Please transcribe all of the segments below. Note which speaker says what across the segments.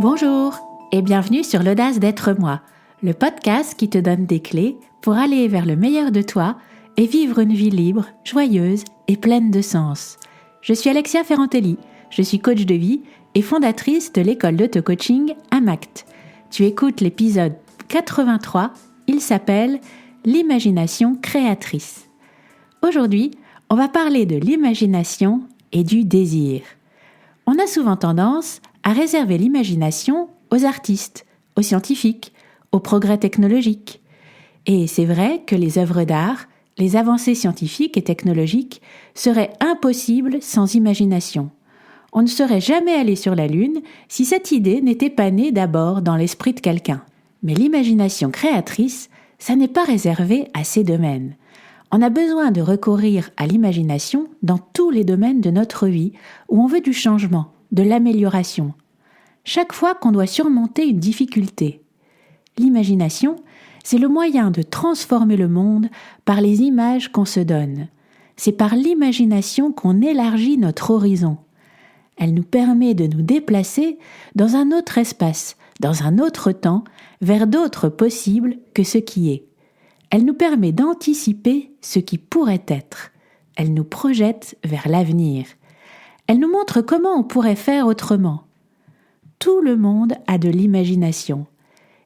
Speaker 1: Bonjour et bienvenue sur l'Audace d'être moi, le podcast qui te donne des clés pour aller vers le meilleur de toi et vivre une vie libre, joyeuse et pleine de sens. Je suis Alexia Ferrantelli, je suis coach de vie et fondatrice de l'école d'auto-coaching AMACT. Tu écoutes l'épisode 83, il s'appelle « L'imagination créatrice ». Aujourd'hui, on va parler de l'imagination et du désir. On a souvent tendance à réserver l'imagination aux artistes, aux scientifiques, aux progrès technologiques. Et c'est vrai que les œuvres d'art, les avancées scientifiques et technologiques seraient impossibles sans imagination. On ne serait jamais allé sur la Lune si cette idée n'était pas née d'abord dans l'esprit de quelqu'un. Mais l'imagination créatrice, ça n'est pas réservé à ces domaines. On a besoin de recourir à l'imagination dans tous les domaines de notre vie où on veut du changement, de l'amélioration. Chaque fois qu'on doit surmonter une difficulté. L'imagination, c'est le moyen de transformer le monde par les images qu'on se donne. C'est par l'imagination qu'on élargit notre horizon. Elle nous permet de nous déplacer dans un autre espace, dans un autre temps, vers d'autres possibles que ce qui est. Elle nous permet d'anticiper ce qui pourrait être. Elle nous projette vers l'avenir. Elle nous montre comment on pourrait faire autrement. Tout le monde a de l'imagination.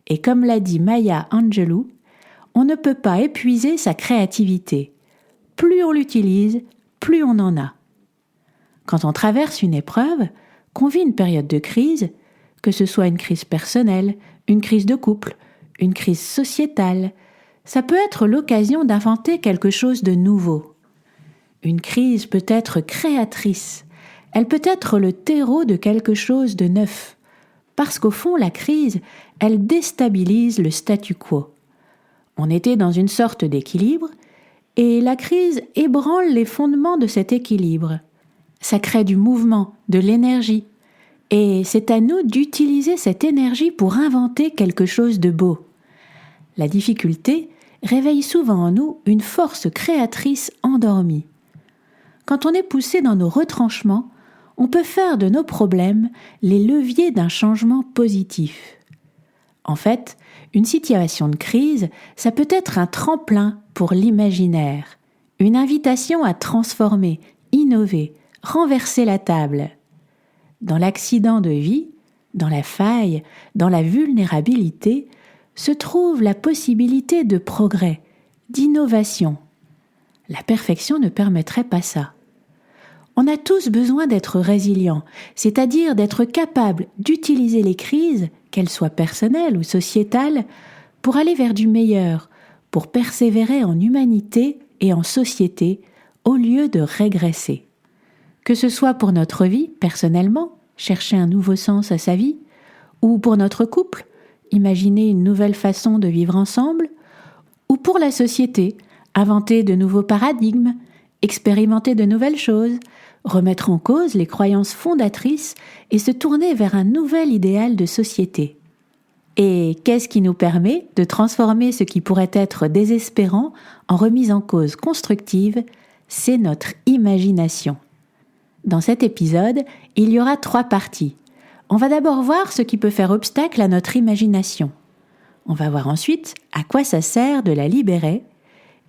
Speaker 1: Et comme l'a dit Maya Angelou, on ne peut pas épuiser sa créativité. Plus on l'utilise, plus on en a. Quand on traverse une épreuve, qu'on vit une période de crise, que ce soit une crise personnelle, une crise de couple, une crise sociétale, ça peut être l'occasion d'inventer quelque chose de nouveau. Une crise peut être créatrice. Elle peut être le terreau de quelque chose de neuf. Parce qu'au fond, la crise, elle déstabilise le statu quo. On était dans une sorte d'équilibre, et la crise ébranle les fondements de cet équilibre. Ça crée du mouvement, de l'énergie. Et c'est à nous d'utiliser cette énergie pour inventer quelque chose de beau. La difficulté réveille souvent en nous une force créatrice endormie. Quand on est poussé dans nos retranchements, on peut faire de nos problèmes les leviers d'un changement positif. En fait, une situation de crise, ça peut être un tremplin pour l'imaginaire, une invitation à transformer, innover, renverser la table. Dans l'accident de vie, dans la faille, dans la vulnérabilité, se trouve la possibilité de progrès, d'innovation. La perfection ne permettrait pas ça. On a tous besoin d'être résilients, c'est-à-dire d'être capable d'utiliser les crises, qu'elles soient personnelles ou sociétales, pour aller vers du meilleur, pour persévérer en humanité et en société, au lieu de régresser. Que ce soit pour notre vie, personnellement, chercher un nouveau sens à sa vie, ou pour notre couple, imaginer une nouvelle façon de vivre ensemble, ou pour la société, inventer de nouveaux paradigmes, expérimenter de nouvelles choses, remettre en cause les croyances fondatrices et se tourner vers un nouvel idéal de société. Et qu'est-ce qui nous permet de transformer ce qui pourrait être désespérant en remise en cause constructive? C'est notre imagination. Dans cet épisode, il y aura 3 parties. On va d'abord voir ce qui peut faire obstacle à notre imagination. On va voir ensuite à quoi ça sert de la libérer.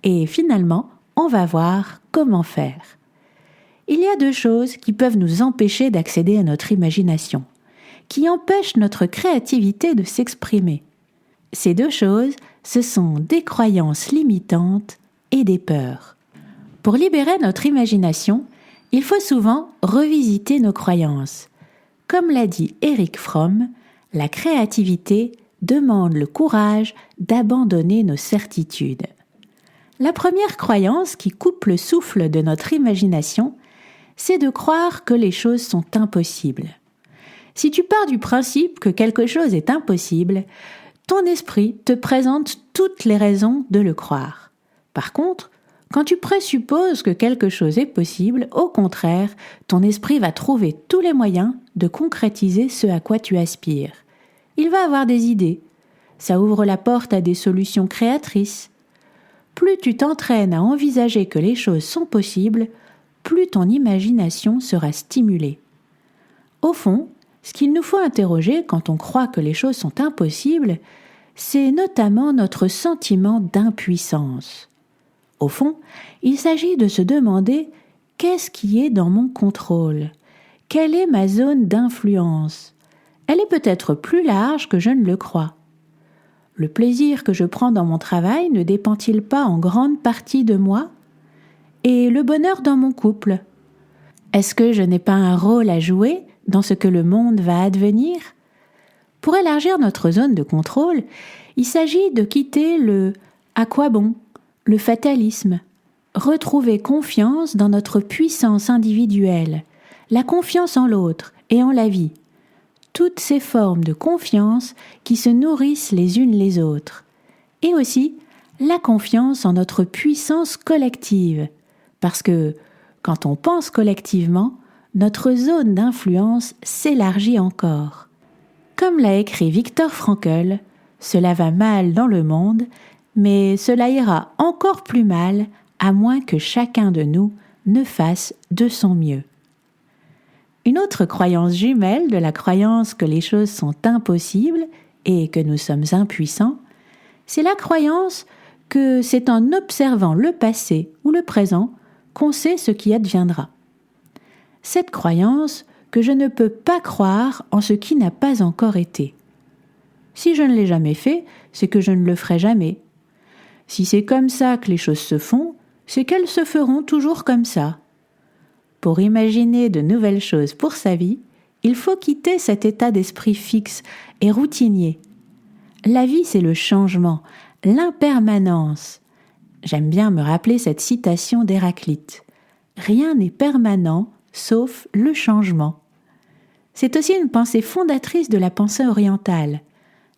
Speaker 1: Et finalement, on va voir comment faire. Il y a 2 choses qui peuvent nous empêcher d'accéder à notre imagination, qui empêchent notre créativité de s'exprimer. Ces 2 choses, ce sont des croyances limitantes et des peurs. Pour libérer notre imagination, il faut souvent revisiter nos croyances. Comme l'a dit Erich Fromm, la créativité demande le courage d'abandonner nos certitudes. La première croyance qui coupe le souffle de notre imagination, c'est de croire que les choses sont impossibles. Si tu pars du principe que quelque chose est impossible, ton esprit te présente toutes les raisons de le croire. Par contre, quand tu présupposes que quelque chose est possible, au contraire, ton esprit va trouver tous les moyens de concrétiser ce à quoi tu aspires. Il va avoir des idées. Ça ouvre la porte à des solutions créatrices. Plus tu t'entraînes à envisager que les choses sont possibles, plus ton imagination sera stimulée. Au fond, Ce qu'il nous faut interroger quand on croit que les choses sont impossibles, c'est notamment notre sentiment d'impuissance. Au fond, il s'agit de se demander qu'est-ce qui est dans mon contrôle ? Quelle est ma zone d'influence ? Elle est peut-être plus large que je ne le crois. Le plaisir que je prends dans mon travail ne dépend-il pas en grande partie de moi ? Et le bonheur dans mon couple ? Est-ce que je n'ai pas un rôle à jouer dans ce que le monde va advenir ? Pour élargir notre zone de contrôle, il s'agit de quitter le « à quoi bon ?», le fatalisme, retrouver confiance dans notre puissance individuelle, la confiance en l'autre et en la vie. Toutes ces formes de confiance qui se nourrissent les unes les autres. Et aussi la confiance en notre puissance collective, parce que quand on pense collectivement, notre zone d'influence s'élargit encore. Comme l'a écrit Viktor Frankl, cela va mal dans le monde, mais cela ira encore plus mal à moins que chacun de nous ne fasse de son mieux. Une autre croyance jumelle de la croyance que les choses sont impossibles et que nous sommes impuissants, c'est la croyance que c'est en observant le passé ou le présent qu'on sait ce qui adviendra. Cette croyance que je ne peux pas croire en ce qui n'a pas encore été. Si je ne l'ai jamais fait, c'est que je ne le ferai jamais. Si c'est comme ça que les choses se font, c'est qu'elles se feront toujours comme ça. Pour imaginer de nouvelles choses pour sa vie, il faut quitter cet état d'esprit fixe et routinier. La vie, c'est le changement, l'impermanence. J'aime bien me rappeler cette citation d'Héraclite. « Rien n'est permanent, sauf le changement. » C'est aussi une pensée fondatrice de la pensée orientale.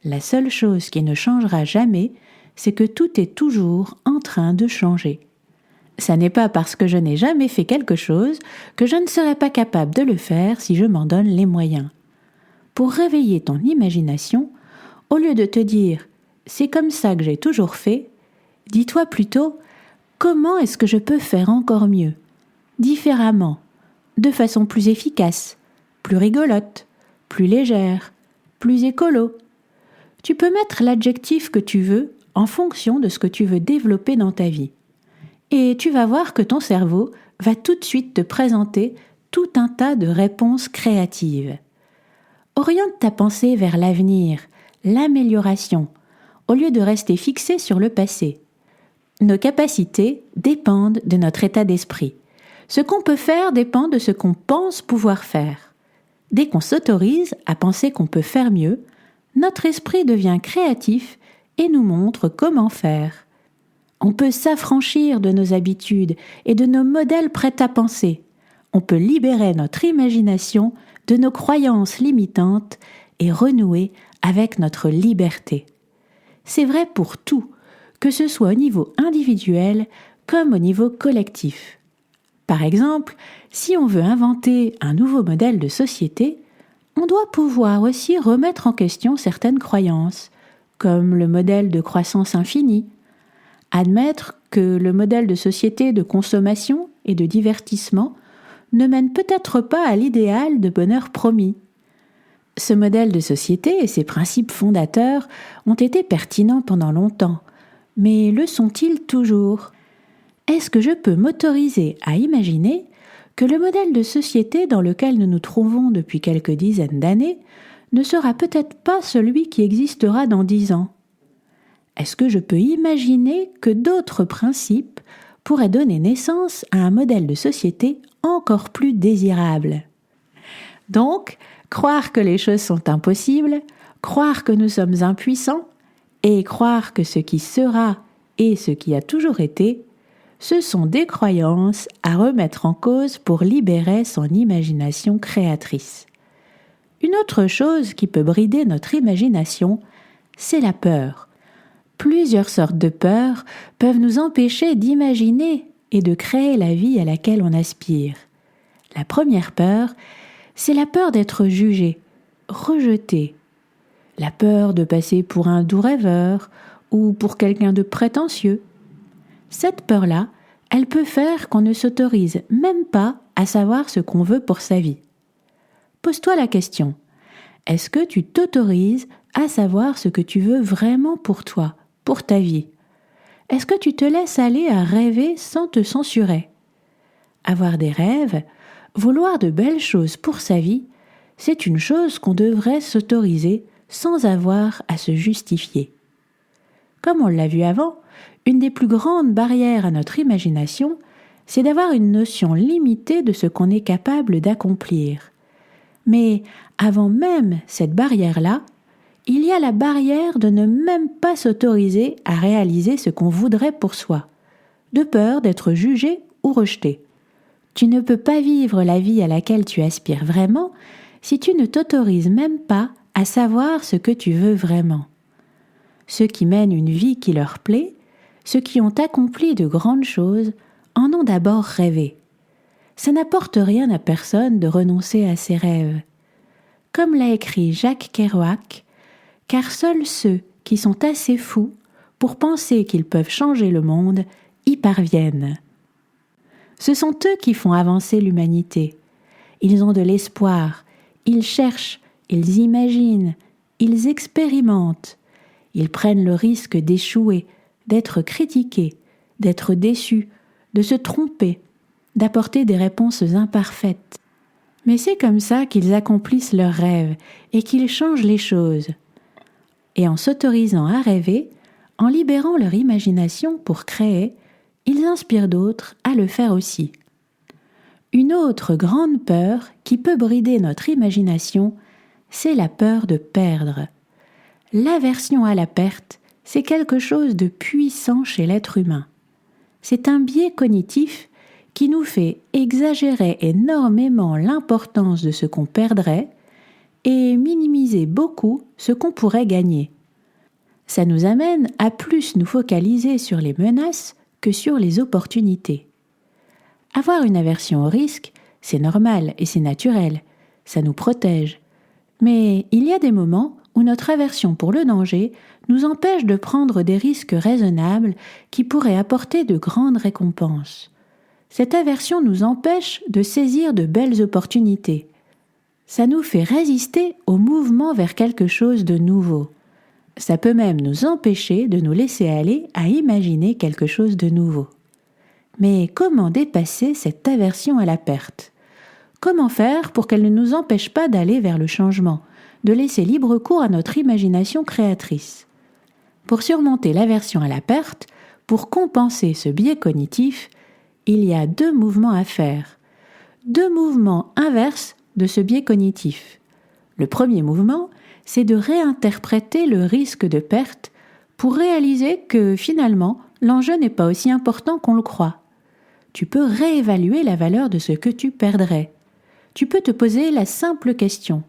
Speaker 1: La seule chose qui ne changera jamais, c'est que tout est toujours en train de changer. Ça n'est pas parce que je n'ai jamais fait quelque chose que je ne serai pas capable de le faire si je m'en donne les moyens. Pour réveiller ton imagination, au lieu de te dire « c'est comme ça que j'ai toujours fait », dis-toi plutôt « comment est-ce que je peux faire encore mieux, différemment, de façon plus efficace, plus rigolote, plus légère, plus écolo ». Tu peux mettre l'adjectif que tu veux en fonction de ce que tu veux développer dans ta vie. Et tu vas voir que ton cerveau va tout de suite te présenter tout un tas de réponses créatives. Oriente ta pensée vers l'avenir, l'amélioration, au lieu de rester fixé sur le passé. Nos capacités dépendent de notre état d'esprit. Ce qu'on peut faire dépend de ce qu'on pense pouvoir faire. Dès qu'on s'autorise à penser qu'on peut faire mieux, notre esprit devient créatif et nous montre comment faire. On peut s'affranchir de nos habitudes et de nos modèles prêts à penser. On peut libérer notre imagination de nos croyances limitantes et renouer avec notre liberté. C'est vrai pour tout, que ce soit au niveau individuel comme au niveau collectif. Par exemple, si on veut inventer un nouveau modèle de société, on doit pouvoir aussi remettre en question certaines croyances, comme le modèle de croissance infinie, admettre que le modèle de société de consommation et de divertissement ne mène peut-être pas à l'idéal de bonheur promis. Ce modèle de société et ses principes fondateurs ont été pertinents pendant longtemps, mais le sont-ils toujours ? Est-ce que je peux m'autoriser à imaginer que le modèle de société dans lequel nous nous trouvons depuis quelques dizaines d'années ne sera peut-être pas celui qui existera dans 10 ans ? Est-ce que je peux imaginer que d'autres principes pourraient donner naissance à un modèle de société encore plus désirable ? Donc, croire que les choses sont impossibles, croire que nous sommes impuissants et croire que ce qui sera et ce qui a toujours été, ce sont des croyances à remettre en cause pour libérer son imagination créatrice. Une autre chose qui peut brider notre imagination, c'est la peur. Plusieurs sortes de peurs peuvent nous empêcher d'imaginer et de créer la vie à laquelle on aspire. La première peur, c'est la peur d'être jugé, rejeté. La peur de passer pour un doux rêveur ou pour quelqu'un de prétentieux. Cette peur-là, elle peut faire qu'on ne s'autorise même pas à savoir ce qu'on veut pour sa vie. Pose-toi la question, Est-ce que tu t'autorises à savoir ce que tu veux vraiment pour toi, pour ta vie? Est-ce que tu te laisses aller à rêver sans te censurer? Avoir des rêves, vouloir de belles choses pour sa vie, c'est une chose qu'on devrait s'autoriser sans avoir à se justifier. Comme on l'a vu avant, une des plus grandes barrières à notre imagination, c'est d'avoir une notion limitée de ce qu'on est capable d'accomplir. Mais avant même cette barrière-là, il y a la barrière de ne même pas s'autoriser à réaliser ce qu'on voudrait pour soi, de peur d'être jugé ou rejeté. Tu ne peux pas vivre la vie à laquelle tu aspires vraiment si tu ne t'autorises même pas à savoir ce que tu veux vraiment. Ceux qui mènent une vie qui leur plaît, ceux qui ont accompli de grandes choses, en ont d'abord rêvé. Ça n'apporte rien à personne de renoncer à ses rêves. Comme l'a écrit Jacques Kerouac, car seuls ceux qui sont assez fous pour penser qu'ils peuvent changer le monde y parviennent. Ce sont eux qui font avancer l'humanité. Ils ont de l'espoir, ils cherchent, ils imaginent, ils expérimentent. Ils prennent le risque d'échouer, d'être critiqués, d'être déçus, de se tromper, d'apporter des réponses imparfaites. Mais c'est comme ça qu'ils accomplissent leurs rêves et qu'ils changent les choses. Et en s'autorisant à rêver, en libérant leur imagination pour créer, ils inspirent d'autres à le faire aussi. Une autre grande peur qui peut brider notre imagination, c'est la peur de perdre. L'aversion à la perte, c'est quelque chose de puissant chez l'être humain. C'est un biais cognitif qui nous fait exagérer énormément l'importance de ce qu'on perdrait et minimiser beaucoup ce qu'on pourrait gagner. Ça nous amène à plus nous focaliser sur les menaces que sur les opportunités. Avoir une aversion au risque, c'est normal et c'est naturel, ça nous protège. Mais il y a des moments où notre aversion pour le danger nous empêche de prendre des risques raisonnables qui pourraient apporter de grandes récompenses. Cette aversion nous empêche de saisir de belles opportunités. Ça nous fait résister au mouvement vers quelque chose de nouveau. Ça peut même nous empêcher de nous laisser aller à imaginer quelque chose de nouveau. Mais comment dépasser cette aversion à la perte? Comment faire pour qu'elle ne nous empêche pas d'aller vers le changement, de laisser libre cours à notre imagination créatrice? Pour surmonter l'aversion à la perte, pour compenser ce biais cognitif, il y a 2 mouvements à faire. 2 mouvements inverses de ce biais cognitif. Le premier mouvement, c'est de réinterpréter le risque de perte pour réaliser que finalement, l'enjeu n'est pas aussi important qu'on le croit. Tu peux réévaluer la valeur de ce que tu perdrais. Tu peux te poser la simple question: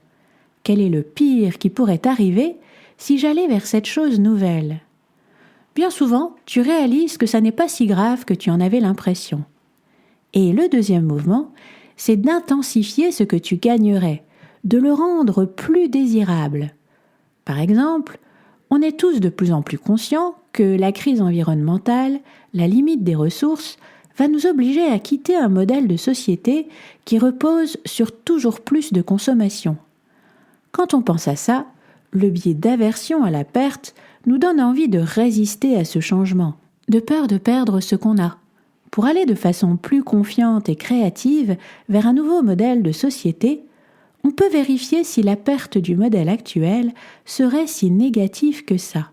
Speaker 1: quel est le pire qui pourrait arriver si j'allais vers cette chose nouvelle? Bien souvent, tu réalises que ça n'est pas si grave que tu en avais l'impression. Et le deuxième mouvement, c'est d'intensifier ce que tu gagnerais, de le rendre plus désirable. Par exemple, on est tous de plus en plus conscients que la crise environnementale, la limite des ressources, va nous obliger à quitter un modèle de société qui repose sur toujours plus de consommation. Quand on pense à ça, le biais d'aversion à la perte nous donne envie de résister à ce changement, de peur de perdre ce qu'on a, pour aller de façon plus confiante et créative vers un nouveau modèle de société. On peut vérifier si la perte du modèle actuel serait si négative que ça.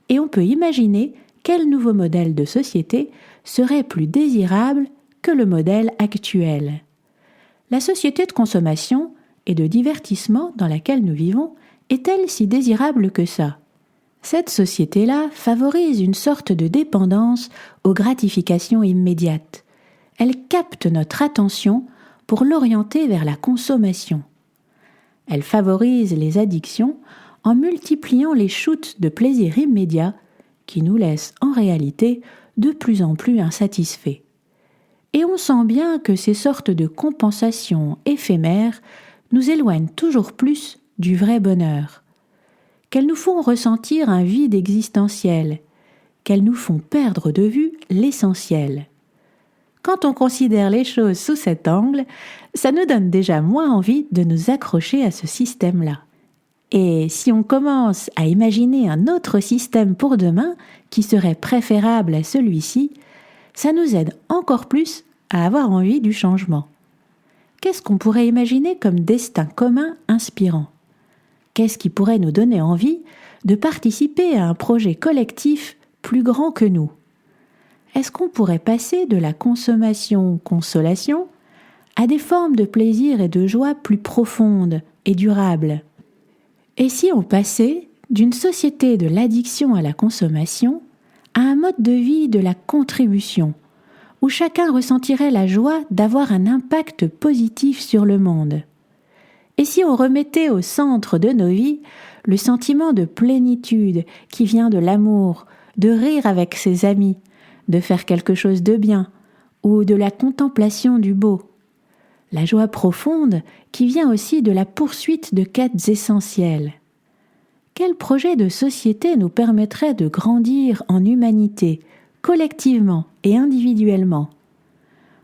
Speaker 1: Et on peut imaginer quel nouveau modèle de société serait plus désirable que le modèle actuel. La société de consommation et de divertissement dans laquelle nous vivons est-elle si désirable que ça? Cette société-là favorise une sorte de dépendance aux gratifications immédiates. Elle capte notre attention pour l'orienter vers la consommation. Elle favorise les addictions en multipliant les shoots de plaisir immédiat qui nous laissent en réalité de plus en plus insatisfaits. Et on sent bien que ces sortes de compensations éphémères nous éloignent toujours plus du vrai bonheur, qu'elles nous font ressentir un vide existentiel, qu'elles nous font perdre de vue l'essentiel. Quand on considère les choses sous cet angle, ça nous donne déjà moins envie de nous accrocher à ce système-là. Et si on commence à imaginer un autre système pour demain qui serait préférable à celui-ci, ça nous aide encore plus à avoir envie du changement. Qu'est-ce qu'on pourrait imaginer comme destin commun inspirant ? Qu'est-ce qui pourrait nous donner envie de participer à un projet collectif plus grand que nous ? Est-ce qu'on pourrait passer de la consommation-consolation à des formes de plaisir et de joie plus profondes et durables ? Et si on passait d'une société de l'addiction à la consommation à un mode de vie de la contribution, où chacun ressentirait la joie d'avoir un impact positif sur le monde ? Et si on remettait au centre de nos vies le sentiment de plénitude qui vient de l'amour, de rire avec ses amis, de faire quelque chose de bien, ou de la contemplation du beau. La joie profonde qui vient aussi de la poursuite de quêtes essentielles. Quel projet de société nous permettrait de grandir en humanité, collectivement et individuellement ?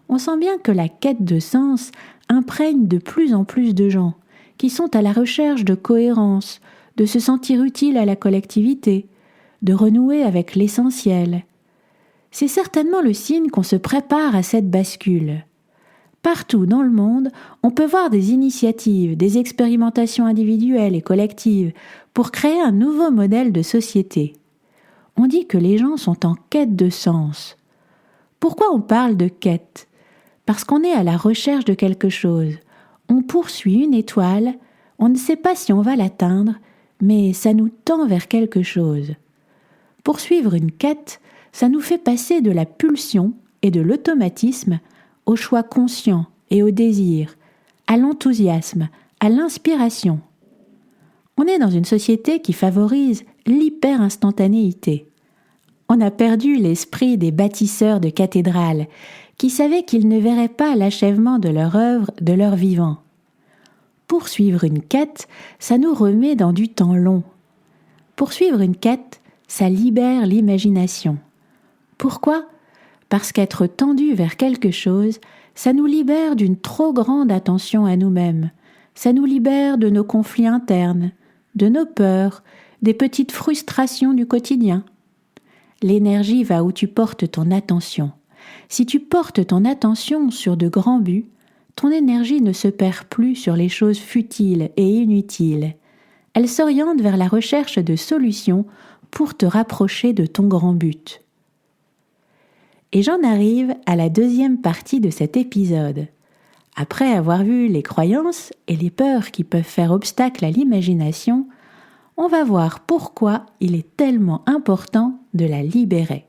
Speaker 1: On sent bien que la quête de sens imprègne de plus en plus de gens qui sont à la recherche de cohérence, de se sentir utile à la collectivité, de renouer avec l'essentiel. C'est certainement le signe qu'on se prépare à cette bascule. Partout dans le monde, on peut voir des initiatives, des expérimentations individuelles et collectives pour créer un nouveau modèle de société. On dit que les gens sont en quête de sens. Pourquoi on parle de quête ? Parce qu'on est à la recherche de quelque chose. On poursuit une étoile, on ne sait pas si on va l'atteindre, mais ça nous tend vers quelque chose. Poursuivre une quête, ça nous fait passer de la pulsion et de l'automatisme au choix conscient et au désir, à l'enthousiasme, à l'inspiration. On est dans une société qui favorise l'hyper-instantanéité. On a perdu l'esprit des bâtisseurs de cathédrales qui savaient qu'ils ne verraient pas l'achèvement de leur œuvre de leur vivant. Poursuivre une quête, ça nous remet dans du temps long. Poursuivre une quête, ça libère l'imagination. Pourquoi ? Parce qu'être tendu vers quelque chose, ça nous libère d'une trop grande attention à nous-mêmes. Ça nous libère de nos conflits internes, de nos peurs, des petites frustrations du quotidien. L'énergie va où tu portes ton attention. Si tu portes ton attention sur de grands buts, ton énergie ne se perd plus sur les choses futiles et inutiles. Elle s'oriente vers la recherche de solutions pour te rapprocher de ton grand but. Et j'en arrive à la deuxième partie de cet épisode. Après avoir vu les croyances et les peurs qui peuvent faire obstacle à l'imagination, on va voir pourquoi il est tellement important de la libérer.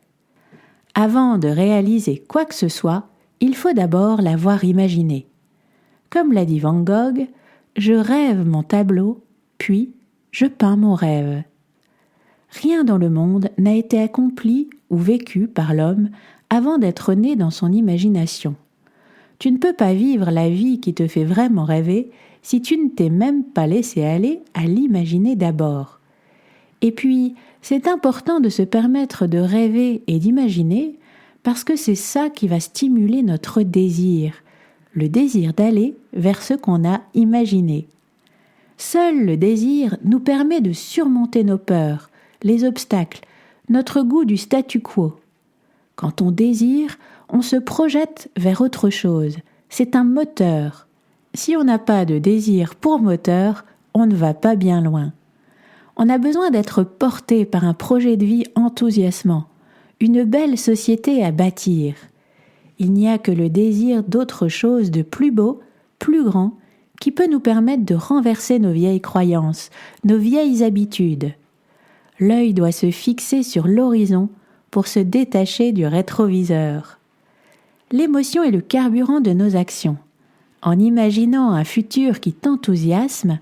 Speaker 1: Avant de réaliser quoi que ce soit, il faut d'abord l'avoir imaginé. Comme l'a dit Van Gogh, je rêve mon tableau, puis je peins mon rêve. Rien dans le monde n'a été accompli ou vécu par l'homme avant d'être né dans son imagination. Tu ne peux pas vivre la vie qui te fait vraiment rêver si tu ne t'es même pas laissé aller à l'imaginer d'abord. Et puis, c'est important de se permettre de rêver et d'imaginer parce que c'est ça qui va stimuler notre désir, le désir d'aller vers ce qu'on a imaginé. Seul le désir nous permet de surmonter nos peurs, les obstacles, notre goût du statu quo. Quand on désire, on se projette vers autre chose. C'est un moteur. Si on n'a pas de désir pour moteur, on ne va pas bien loin. On a besoin d'être porté par un projet de vie enthousiasmant, une belle société à bâtir. Il n'y a que le désir d'autre chose de plus beau, plus grand, qui peut nous permettre de renverser nos vieilles croyances, nos vieilles habitudes. L'œil doit se fixer sur l'horizon pour se détacher du rétroviseur. L'émotion est le carburant de nos actions. En imaginant un futur qui t'enthousiasme,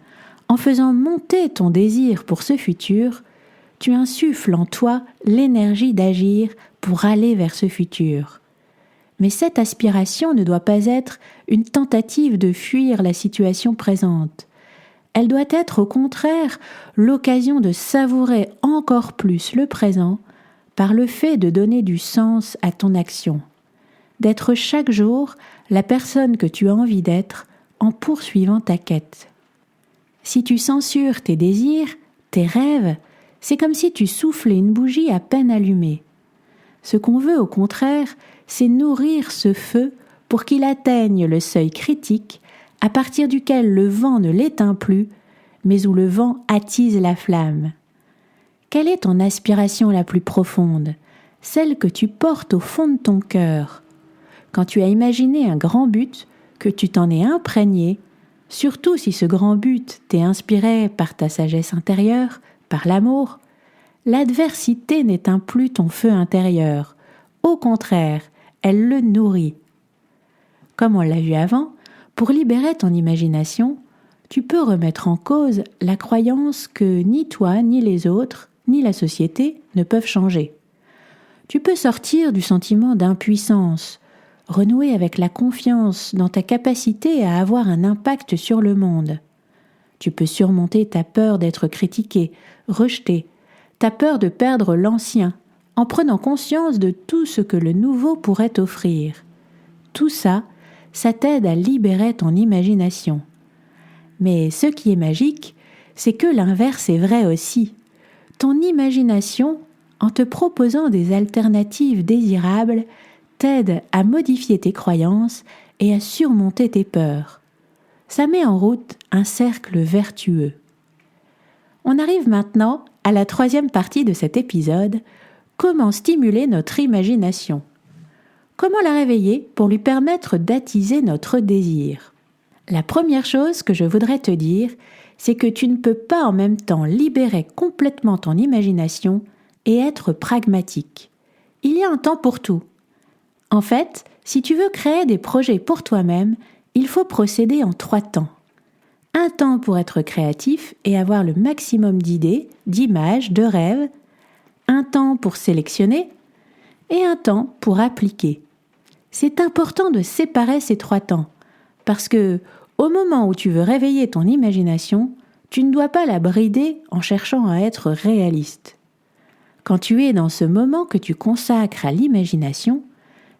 Speaker 1: en faisant monter ton désir pour ce futur, tu insuffles en toi l'énergie d'agir pour aller vers ce futur. Mais cette aspiration ne doit pas être une tentative de fuir la situation présente. Elle doit être au contraire l'occasion de savourer encore plus le présent par le fait de donner du sens à ton action, d'être chaque jour la personne que tu as envie d'être en poursuivant ta quête. Si tu censures tes désirs, tes rêves, c'est comme si tu soufflais une bougie à peine allumée. Ce qu'on veut au contraire, c'est nourrir ce feu pour qu'il atteigne le seuil critique à partir duquel le vent ne l'éteint plus, mais où le vent attise la flamme. Quelle est ton aspiration la plus profonde, celle que tu portes au fond de ton cœur? Quand tu as imaginé un grand but, que tu t'en es imprégné, surtout si ce grand but t'est inspiré par ta sagesse intérieure, par l'amour, l'adversité n'éteint plus ton feu intérieur. Au contraire, elle le nourrit. Comme on l'a vu avant, pour libérer ton imagination, tu peux remettre en cause la croyance que ni toi, ni les autres, ni la société ne peuvent changer. Tu peux sortir du sentiment d'impuissance, renouer avec la confiance dans ta capacité à avoir un impact sur le monde. Tu peux surmonter ta peur d'être critiqué, rejeté, ta peur de perdre l'ancien, en prenant conscience de tout ce que le nouveau pourrait t'offrir. Tout ça, ça t'aide à libérer ton imagination. Mais ce qui est magique, c'est que l'inverse est vrai aussi. Ton imagination, en te proposant des alternatives désirables, t'aide à modifier tes croyances et à surmonter tes peurs. Ça met en route un cercle vertueux. On arrive maintenant à la 3e partie de cet épisode, comment stimuler notre imagination. Comment la réveiller pour lui permettre d'attiser notre désir? La première chose que je voudrais te dire, c'est que tu ne peux pas en même temps libérer complètement ton imagination et être pragmatique. Il y a un temps pour tout. En fait, si tu veux créer des projets pour toi-même, il faut procéder en 3 temps. Un temps pour être créatif et avoir le maximum d'idées, d'images, de rêves. Un temps pour sélectionner et un temps pour appliquer. C'est important de séparer ces 3 temps parce que, au moment où tu veux réveiller ton imagination, tu ne dois pas la brider en cherchant à être réaliste. Quand tu es dans ce moment que tu consacres à l'imagination,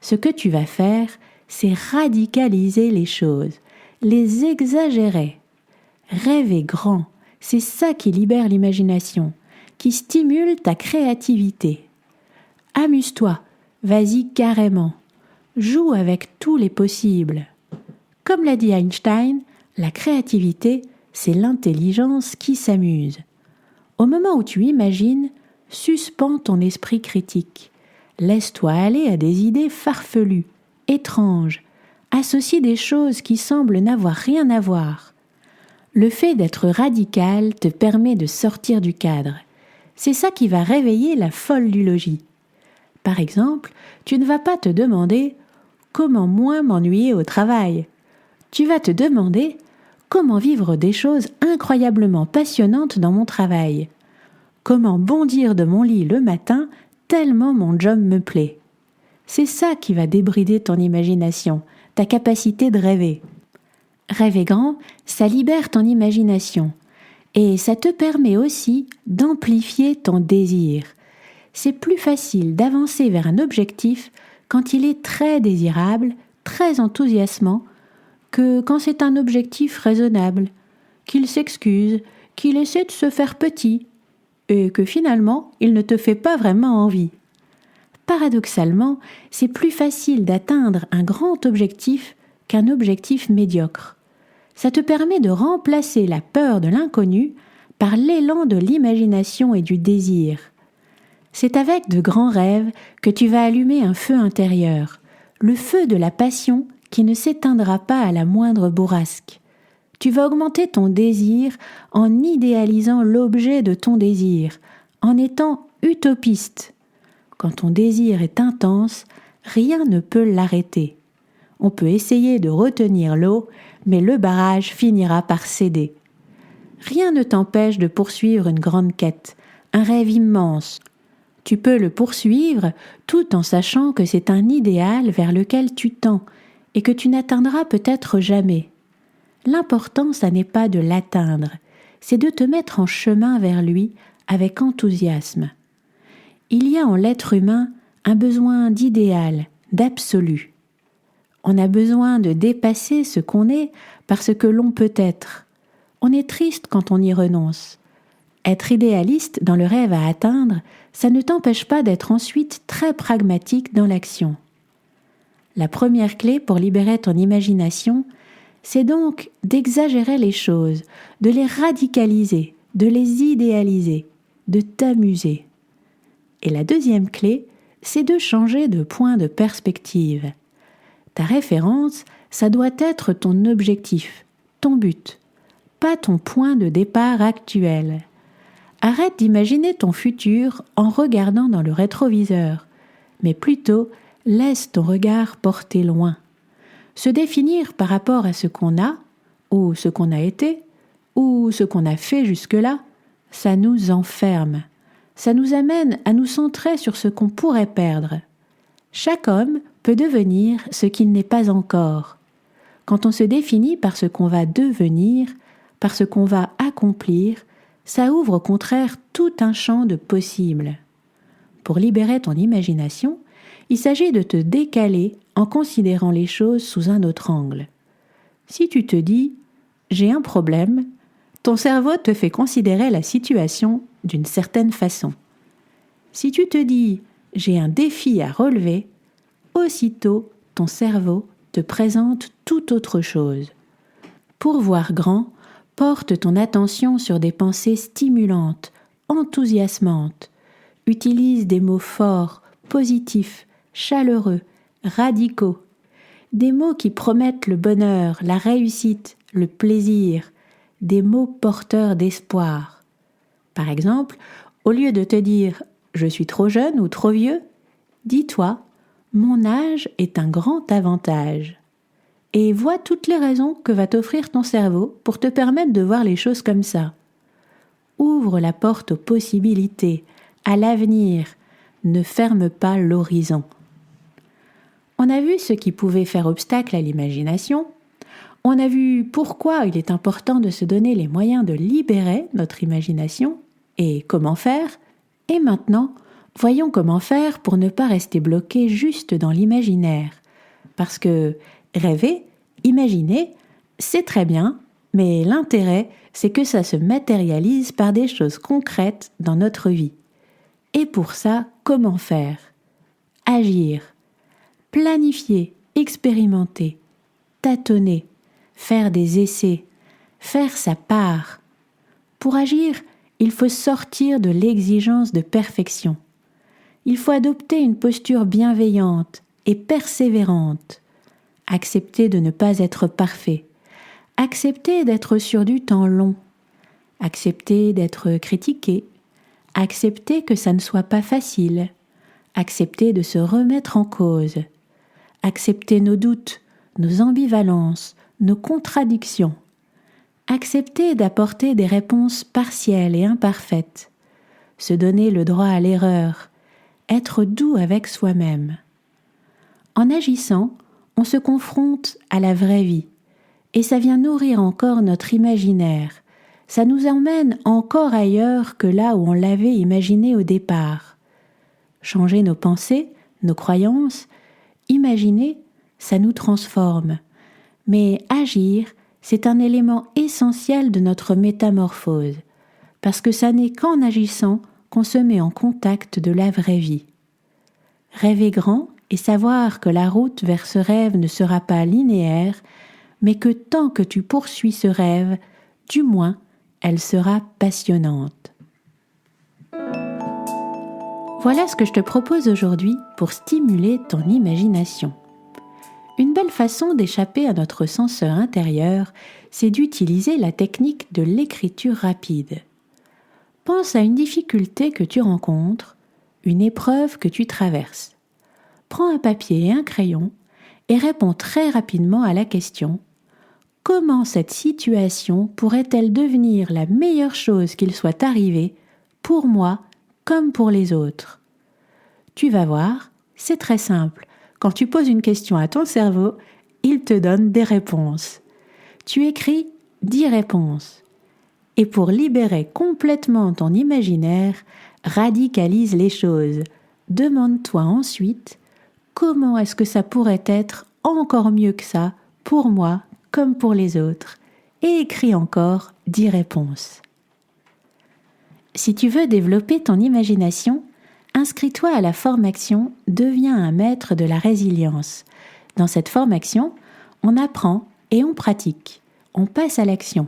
Speaker 1: ce que tu vas faire, c'est radicaliser les choses, les exagérer. Rêver grand, c'est ça qui libère l'imagination, qui stimule ta créativité. Amuse-toi, vas-y carrément. Joue avec tous les possibles. Comme l'a dit Einstein, la créativité, c'est l'intelligence qui s'amuse. Au moment où tu imagines, suspends ton esprit critique. Laisse-toi aller à des idées farfelues, étranges. Associe des choses qui semblent n'avoir rien à voir. Le fait d'être radical te permet de sortir du cadre. C'est ça qui va réveiller la folle du logis. Par exemple, tu ne vas pas te demander « Comment moins m'ennuyer au travail ?» Tu vas te demander « Comment vivre des choses incroyablement passionnantes dans mon travail ?» Comment bondir de mon lit le matin tellement mon job me plaît. C'est ça qui va débrider ton imagination, ta capacité de rêver. Rêver grand, ça libère ton imagination et ça te permet aussi d'amplifier ton désir. C'est plus facile d'avancer vers un objectif quand il est très désirable, très enthousiasmant, que quand c'est un objectif raisonnable, qu'il s'excuse, qu'il essaie de se faire petit, et que finalement, il ne te fait pas vraiment envie. Paradoxalement, c'est plus facile d'atteindre un grand objectif qu'un objectif médiocre. Ça te permet de remplacer la peur de l'inconnu par l'élan de l'imagination et du désir. C'est avec de grands rêves que tu vas allumer un feu intérieur, le feu de la passion qui ne s'éteindra pas à la moindre bourrasque. Tu vas augmenter ton désir en idéalisant l'objet de ton désir, en étant utopiste. Quand ton désir est intense, rien ne peut l'arrêter. On peut essayer de retenir l'eau, mais le barrage finira par céder. Rien ne t'empêche de poursuivre une grande quête, un rêve immense. Tu peux le poursuivre tout en sachant que c'est un idéal vers lequel tu tends et que tu n'atteindras peut-être jamais. L'important, ça n'est pas de l'atteindre, c'est de te mettre en chemin vers lui avec enthousiasme. Il y a en l'être humain un besoin d'idéal, d'absolu. On a besoin de dépasser ce qu'on est parce que l'on peut être. on est triste quand on y renonce. Être idéaliste dans le rêve à atteindre, ça ne t'empêche pas d'être ensuite très pragmatique dans l'action. La première clé pour libérer ton imagination, c'est donc d'exagérer les choses, de les radicaliser, de les idéaliser, de t'amuser. Et la deuxième clé, c'est de changer de point de perspective. Ta référence, ça doit être ton objectif, ton but, pas ton point de départ actuel. Arrête d'imaginer ton futur en regardant dans le rétroviseur, mais plutôt laisse ton regard porter loin. Se définir par rapport à ce qu'on a, ou ce qu'on a été, ou ce qu'on a fait jusque-là, ça nous enferme. Ça nous amène à nous centrer sur ce qu'on pourrait perdre. Chaque homme peut devenir ce qu'il n'est pas encore. Quand on se définit par ce qu'on va devenir, par ce qu'on va accomplir, ça ouvre au contraire tout un champ de possibles. Pour libérer ton imagination, il s'agit de te décaler en considérant les choses sous un autre angle. Si tu te dis « j'ai un problème », ton cerveau te fait considérer la situation d'une certaine façon. Si tu te dis « j'ai un défi à relever », aussitôt ton cerveau te présente tout autre chose. Pour voir grand, porte ton attention sur des pensées stimulantes, enthousiasmantes. Utilise des mots forts, positifs, chaleureux, radicaux. Des mots qui promettent le bonheur, la réussite, le plaisir. Des mots porteurs d'espoir. Par exemple, au lieu de te dire « je suis trop jeune ou trop vieux », dis-toi « mon âge est un grand avantage ». Et vois toutes les raisons que va t'offrir ton cerveau pour te permettre de voir les choses comme ça. Ouvre la porte aux possibilités, à l'avenir. Ne ferme pas l'horizon. On a vu ce qui pouvait faire obstacle à l'imagination. On a vu pourquoi il est important de se donner les moyens de libérer notre imagination et comment faire. Et maintenant, voyons comment faire pour ne pas rester bloqué juste dans l'imaginaire. Parce que rêver, imaginer, c'est très bien, mais l'intérêt, c'est que ça se matérialise par des choses concrètes dans notre vie. Et pour ça, comment faire ? Agir, planifier, expérimenter, tâtonner, faire des essais, faire sa part. Pour agir, il faut sortir de l'exigence de perfection. Il faut adopter une posture bienveillante et persévérante. Accepter de ne pas être parfait. Accepter d'être sur du temps long. Accepter d'être critiqué. Accepter que ça ne soit pas facile. Accepter de se remettre en cause. Accepter nos doutes, nos ambivalences, nos contradictions. Accepter d'apporter des réponses partielles et imparfaites. Se donner le droit à l'erreur. Être doux avec soi-même. En agissant, on se confronte à la vraie vie, et ça vient nourrir encore notre imaginaire. Ça nous emmène encore ailleurs que là où on l'avait imaginé au départ. Changer nos pensées, nos croyances, imaginer, ça nous transforme. Mais agir, c'est un élément essentiel de notre métamorphose, parce que ça n'est qu'en agissant qu'on se met en contact de la vraie vie. Rêver grand et savoir que la route vers ce rêve ne sera pas linéaire, mais que tant que tu poursuis ce rêve, du moins, elle sera passionnante. Voilà ce que je te propose aujourd'hui pour stimuler ton imagination. Une belle façon d'échapper à notre censeur intérieur, c'est d'utiliser la technique de l'écriture rapide. Pense à une difficulté que tu rencontres, une épreuve que tu traverses. Prends un papier et un crayon et réponds très rapidement à la question « Comment cette situation pourrait-elle devenir la meilleure chose qu'il soit arrivé pour moi comme pour les autres ?» Tu vas voir, c'est très simple. Quand tu poses une question à ton cerveau, il te donne des réponses. Tu écris 10 réponses. Et pour libérer complètement ton imaginaire, radicalise les choses. Demande-toi ensuite comment est-ce que ça pourrait être encore mieux que ça pour moi comme pour les autres. Et écris encore 10 réponses. Si tu veux développer ton imagination, inscris-toi à la formation « Deviens un maître de la résilience ». Dans cette formation, on apprend et on pratique, on passe à l'action.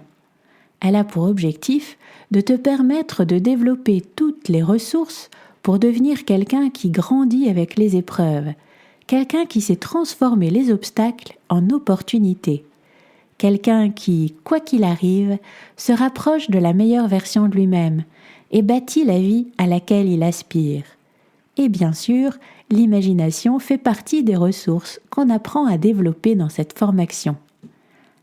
Speaker 1: Elle a pour objectif de te permettre de développer toutes les ressources pour devenir quelqu'un qui grandit avec les épreuves, quelqu'un qui sait transformer les obstacles en opportunités, quelqu'un qui, quoi qu'il arrive, se rapproche de la meilleure version de lui-même et bâtit la vie à laquelle il aspire. Et bien sûr, l'imagination fait partie des ressources qu'on apprend à développer dans cette formation.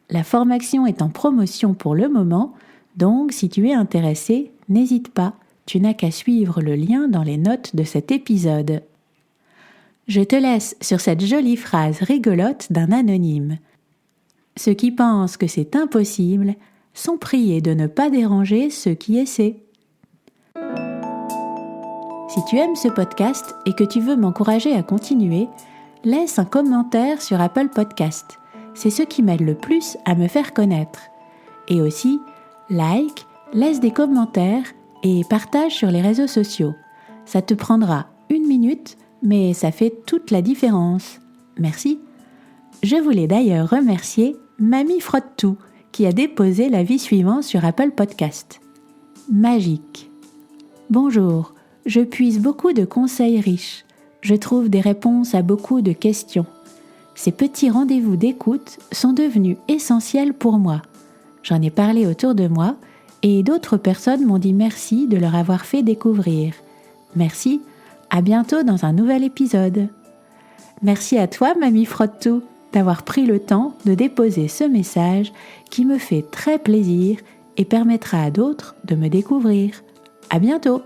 Speaker 1: La formation est en promotion pour le moment, donc si tu es intéressé, n'hésite pas, tu n'as qu'à suivre le lien dans les notes de cet épisode. Je te laisse sur cette jolie phrase rigolote d'un anonyme. Ceux qui pensent que c'est impossible sont priés de ne pas déranger ceux qui essaient. Si tu aimes ce podcast et que tu veux m'encourager à continuer, laisse un commentaire sur Apple Podcast. C'est ce qui m'aide le plus à me faire connaître. Et aussi, like, laisse des commentaires et partage sur les réseaux sociaux. Ça te prendra 1 minute, mais ça fait toute la différence. Merci. Je voulais d'ailleurs remercier Mamie Frotte-Tout qui a déposé l'avis suivant sur Apple Podcast. Magique. Bonjour, je puise beaucoup de conseils riches. Je trouve des réponses à beaucoup de questions. Ces petits rendez-vous d'écoute sont devenus essentiels pour moi. J'en ai parlé autour de moi et d'autres personnes m'ont dit merci de leur avoir fait découvrir. Merci, à bientôt dans un nouvel épisode. Merci à toi, Mamie Frotte-Tout, d'avoir pris le temps de déposer ce message qui me fait très plaisir et permettra à d'autres de me découvrir. À bientôt!